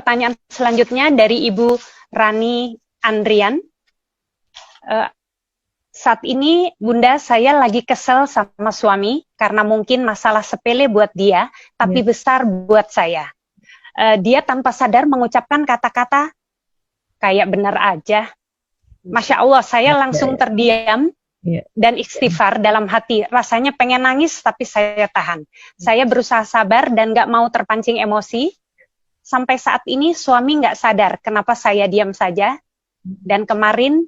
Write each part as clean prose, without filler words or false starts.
pertanyaan selanjutnya dari Ibu Rani Andrian. Saat ini Bunda, saya lagi kesel sama suami karena mungkin masalah sepele buat dia, tapi besar buat saya. Dia tanpa sadar mengucapkan kata-kata kayak benar aja. Masya Allah, saya langsung terdiam dan istighfar dalam hati. Rasanya pengen nangis, tapi saya tahan. Saya berusaha sabar dan gak mau terpancing emosi. Sampai saat ini suami gak sadar kenapa saya diam saja. Dan kemarin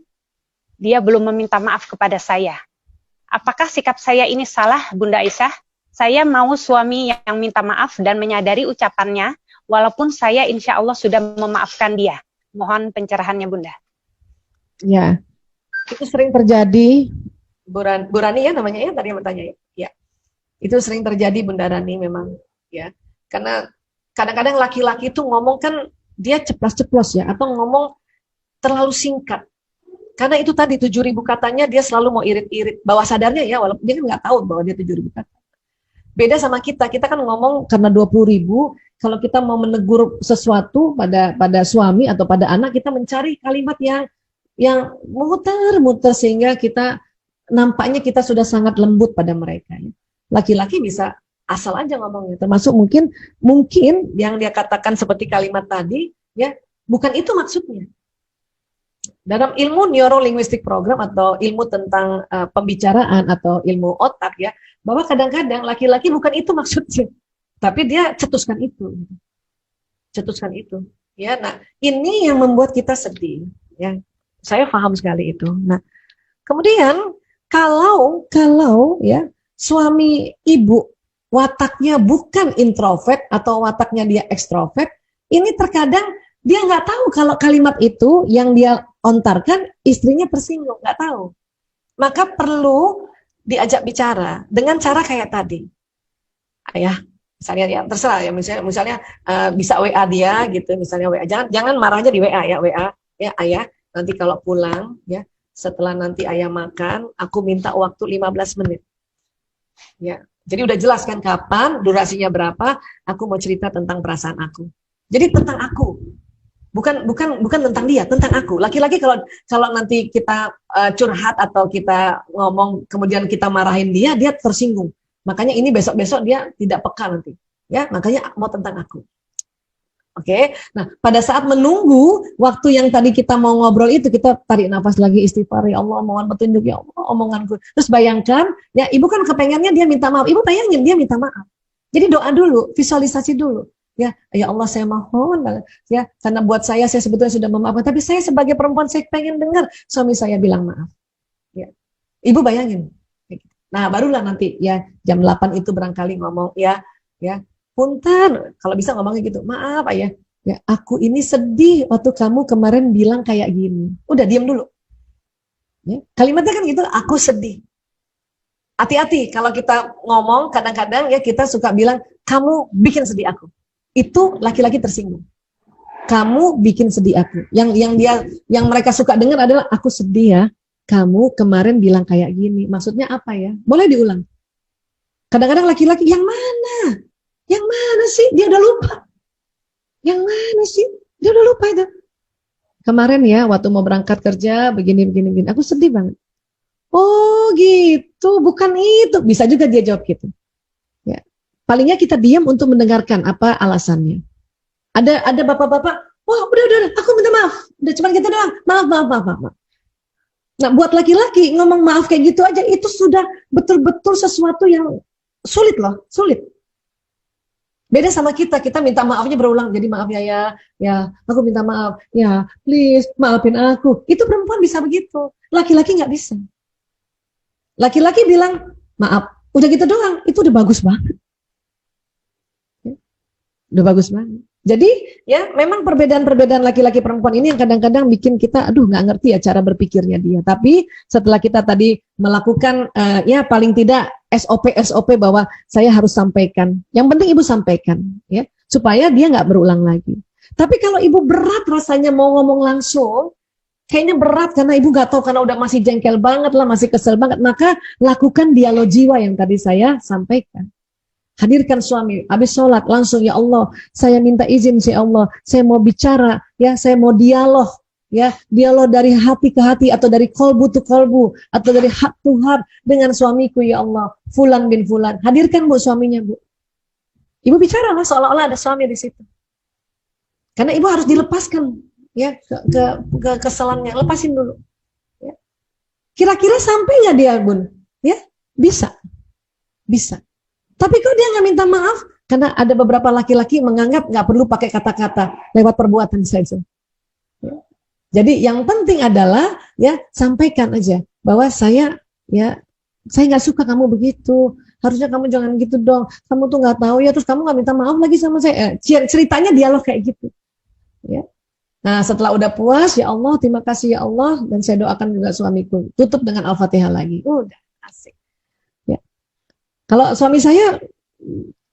dia belum meminta maaf kepada saya. Apakah sikap saya ini salah, Bunda Aisyah? Saya mau suami yang minta maaf dan menyadari ucapannya, walaupun saya insya Allah sudah memaafkan dia. Mohon pencerahannya, Bunda. Ya, itu sering terjadi, Bu Rani ya namanya ya, tadi yang bertanya ya. Ya, itu sering terjadi Bunda Rani memang ya. Karena kadang-kadang laki-laki itu ngomong kan dia ceplos-ceplos ya, atau ngomong terlalu singkat. Karena itu tadi 7.000 katanya dia selalu mau irit-irit. Bawah sadarnya ya, walaupun dia kan nggak tahu bahwa dia 7.000 kata. Beda sama kita kan ngomong karena 20.000, kalau kita mau menegur sesuatu pada suami atau pada anak, kita mencari kalimat yang muter-muter sehingga kita nampaknya kita sudah sangat lembut pada mereka. Laki-laki bisa asal aja ngomongnya, termasuk mungkin yang dia katakan seperti kalimat tadi, ya bukan itu maksudnya. Dalam ilmu neurolinguistik program atau ilmu tentang pembicaraan atau ilmu otak ya, bahwa kadang-kadang laki-laki bukan itu maksudnya, tapi dia cetuskan itu. Ya, nah ini yang membuat kita sedih. Ya, saya paham sekali itu. Nah, kemudian kalau ya suami ibu wataknya bukan introvert atau wataknya dia ekstrovert, ini terkadang dia nggak tahu kalau kalimat itu yang dia ontarkan istrinya tersinggung, nggak tahu. Maka perlu diajak bicara dengan cara kayak tadi. Ayah, misalnya ya terserah ya, misalnya bisa WA dia gitu, misalnya WA, jangan marahnya di WA ya, WA ya, ayah nanti kalau pulang ya, setelah nanti ayah makan, aku minta waktu 15 menit. Ya, jadi udah jelas kan kapan, durasinya berapa, aku mau cerita tentang perasaan aku. Jadi tentang aku. Bukan tentang dia, tentang aku. Laki-laki kalau nanti kita curhat atau kita ngomong kemudian kita marahin dia tersinggung. Makanya ini besok-besok dia tidak peka nanti. Ya, makanya mau tentang aku. Oke. Nah, pada saat menunggu waktu yang tadi kita mau ngobrol itu, kita tarik nafas lagi, istighfar, ya Allah, mohon petunjuk, ya Allah, omonganku. Terus bayangkan, ya ibu kan kepengennya dia minta maaf. Ibu bayangin dia minta maaf. Jadi doa dulu, visualisasi dulu. Ya Allah, saya mohon banget ya, karena buat saya sebetulnya sudah memaafkan, tapi saya sebagai perempuan saya pengen dengar suami saya bilang maaf. Ya. Ibu bayangin. Nah, barulah nanti ya jam 8 itu barangkali ngomong ya, punten, kalau bisa ngomongnya gitu. Maaf ayah, ya aku ini sedih waktu kamu kemarin bilang kayak gini. Udah diam dulu. Ya, kalimatnya kan gitu, aku sedih. Hati-hati kalau kita ngomong kadang-kadang ya kita suka bilang kamu bikin sedih aku. Itu laki-laki tersinggung. Kamu bikin sedih aku. Yang mereka suka dengar adalah aku sedih ya. Kamu kemarin bilang kayak gini. Maksudnya apa ya? Boleh diulang. Kadang-kadang laki-laki yang mana? Yang mana sih? Dia udah lupa. Yang mana sih? Dia udah lupa itu. Kemarin ya waktu mau berangkat kerja begini. Aku sedih banget. Oh gitu, bukan itu. Bisa juga dia jawab gitu. Ya. Palingnya kita diam untuk mendengarkan apa alasannya. Ada bapak-bapak, wah udah, aku minta maaf. Udah cuma kita doang, maaf. Nah buat laki-laki ngomong maaf kayak gitu aja, itu sudah betul-betul sesuatu yang sulit loh, sulit. Beda sama kita minta maafnya berulang, jadi maaf ya, aku minta maaf, ya please maafin aku. Itu perempuan bisa begitu, laki-laki nggak bisa. Laki-laki bilang maaf, udah gitu doang, itu udah bagus banget. Udah bagus banget. Jadi ya memang perbedaan-perbedaan laki-laki perempuan ini yang kadang-kadang bikin kita nggak ngerti ya cara berpikirnya dia. Tapi setelah kita tadi melakukan ya paling tidak SOP bahwa saya harus sampaikan. Yang penting ibu sampaikan ya supaya dia nggak berulang lagi. Tapi kalau ibu berat rasanya mau ngomong langsung, kayaknya berat karena ibu nggak tahu, karena udah masih jengkel banget lah, masih kesel banget, maka lakukan dialog jiwa yang tadi saya sampaikan. Hadirkan suami, habis sholat langsung, ya Allah, saya minta izin ya Allah, saya mau bicara, ya, saya mau dialog, ya, dialog dari hati ke hati atau dari kolbu to kolbu atau dari heart to heart dengan suamiku, ya Allah, Fulan bin Fulan. Hadirkan Bu suaminya, Bu. Ibu bicara lah seolah-olah ada suami di situ. Karena ibu harus dilepaskan, ya, ke kesalahannya, lepasin dulu. Ya. Kira-kira sampai nggak dia, Bun? Ya, bisa, bisa. Tapi kok dia nggak minta maaf? Karena ada beberapa laki-laki menganggap nggak perlu pakai kata-kata, lewat perbuatan saja. Ya. Jadi yang penting adalah, ya, sampaikan aja bahwa saya nggak suka kamu begitu. Harusnya kamu jangan gitu dong. Kamu tuh nggak tahu ya, terus kamu nggak minta maaf lagi sama saya. Ceritanya dialog kayak gitu. Ya. Nah, setelah udah puas, ya Allah, terima kasih ya Allah, dan saya doakan juga suamiku. Tutup dengan Al-Fatihah lagi. Udah, asik. Ya. Kalau suami saya,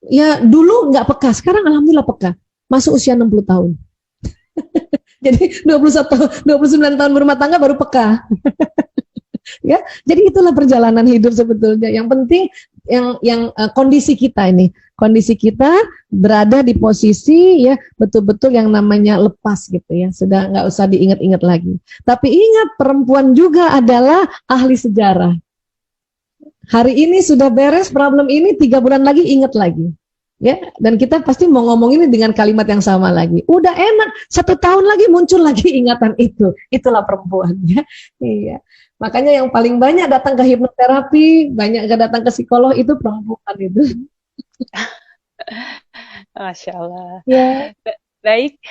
ya dulu nggak peka, sekarang alhamdulillah peka. Masuk usia 60 tahun. Jadi 29 tahun berumah tangga baru peka. Ya, jadi itulah perjalanan hidup sebetulnya. Yang penting kondisi kita ini, kondisi kita berada di posisi, ya, betul-betul yang namanya lepas gitu ya, sudah nggak usah diingat-ingat lagi. Tapi ingat, perempuan juga adalah ahli sejarah. Hari ini sudah beres problem ini, 3 bulan lagi ingat lagi, ya. Dan kita pasti mau ngomong ini dengan kalimat yang sama lagi. Udah enak, 1 tahun lagi muncul lagi ingatan itu. Itulah perempuan, ya. Iya. Makanya yang paling banyak datang ke hipnoterapi, banyak datang ke psikolog itu perempuan itu. Masya Allah. Ya. Baik,